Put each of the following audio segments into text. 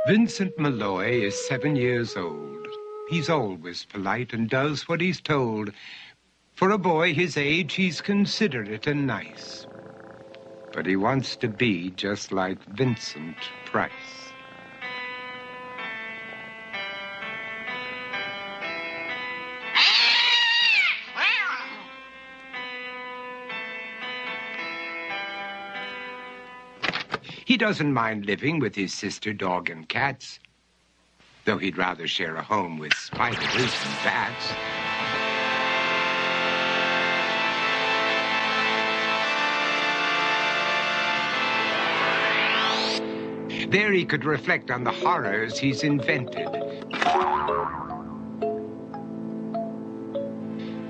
Vincent Malloy is 7 years old. He's always polite and does what he's told. For a boy his age, he's considerate and nice. But he wants to be just like Vincent Price. He doesn't mind living with his sister, dog, and cats, though he'd rather share a home with spiders and bats. There he could reflect on the horrors he's invented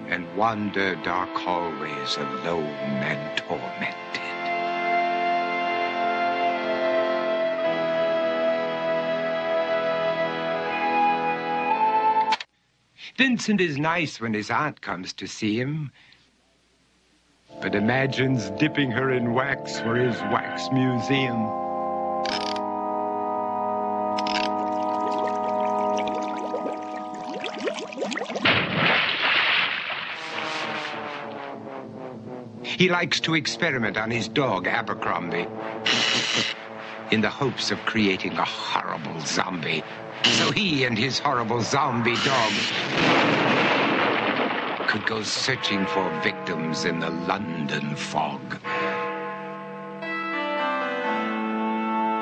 and wander dark hallways alone and tormented. Vincent is nice when his aunt comes to see him, but imagines dipping her in wax for his wax museum. He likes to experiment on his dog, Abercrombie, in the hopes of creating a horrible zombie. So he and his horrible zombie dog could go searching for victims in the London fog.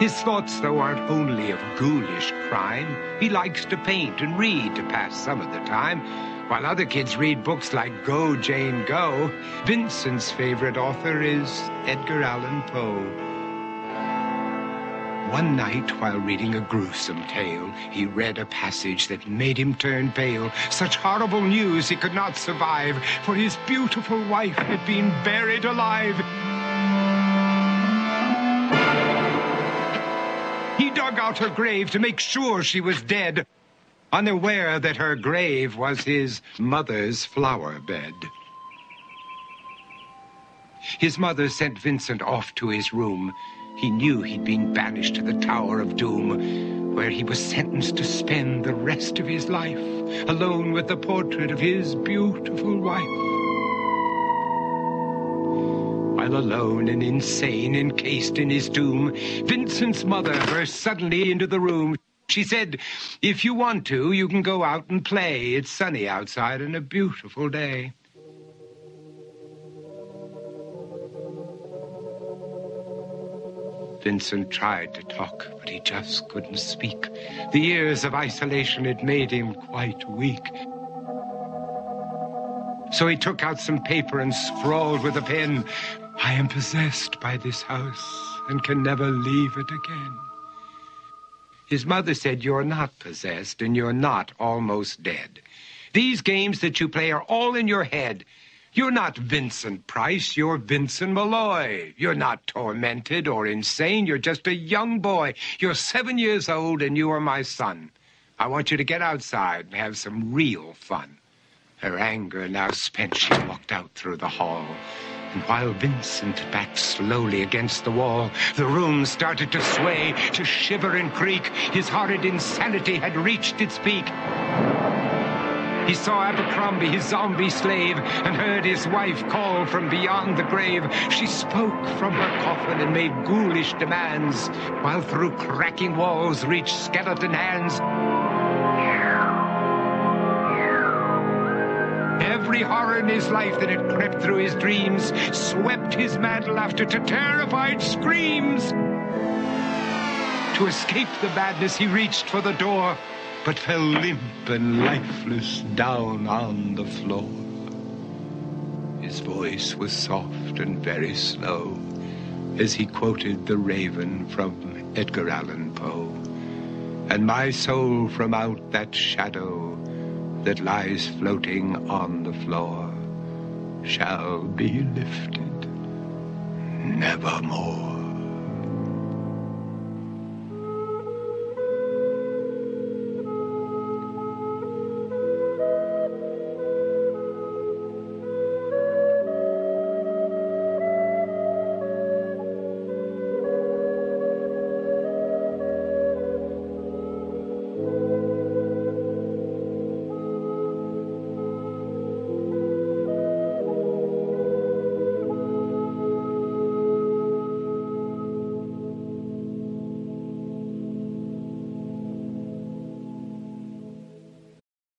His thoughts, though, aren't only of ghoulish crime. He likes to paint and read to pass some of the time. While other kids read books like Go, Jane, Go, Vincent's favorite author is Edgar Allan Poe. One night, while reading a gruesome tale, he read a passage that made him turn pale. Such horrible news he could not survive, for his beautiful wife had been buried alive. He dug out her grave to make sure she was dead, unaware that her grave was his mother's flower bed. His mother sent Vincent off to his room. He knew he'd been banished to the Tower of Doom, where he was sentenced to spend the rest of his life alone with the portrait of his beautiful wife. While alone and insane, encased in his tomb, Vincent's mother burst suddenly into the room. She said, "If you want to, you can go out and play. It's sunny outside and a beautiful day." Vincent tried to talk, but he just couldn't speak. The years of isolation had made him quite weak. So he took out some paper and scrawled with a pen, "I am possessed by this house and can never leave it again." His mother said, "You're not possessed and you're not almost dead. These games that you play are all in your head. You're not Vincent Price, you're Vincent Malloy. You're not tormented or insane, you're just a young boy. You're 7 years old and you are my son. I want you to get outside and have some real fun." Her anger now spent, she walked out through the hall. And while Vincent backed slowly against the wall, the room started to sway, to shiver and creak. His horrid insanity had reached its peak. He saw Abercrombie, his zombie slave, and heard his wife call from beyond the grave. She spoke from her coffin and made ghoulish demands, while through cracking walls reached skeleton hands. Every horror in his life that had crept through his dreams swept his mad laughter to terrified screams. To escape the madness, he reached for the door, but fell limp and lifeless down on the floor. His voice was soft and very slow as he quoted The Raven from Edgar Allan Poe. "And my soul from out that shadow that lies floating on the floor shall be lifted nevermore."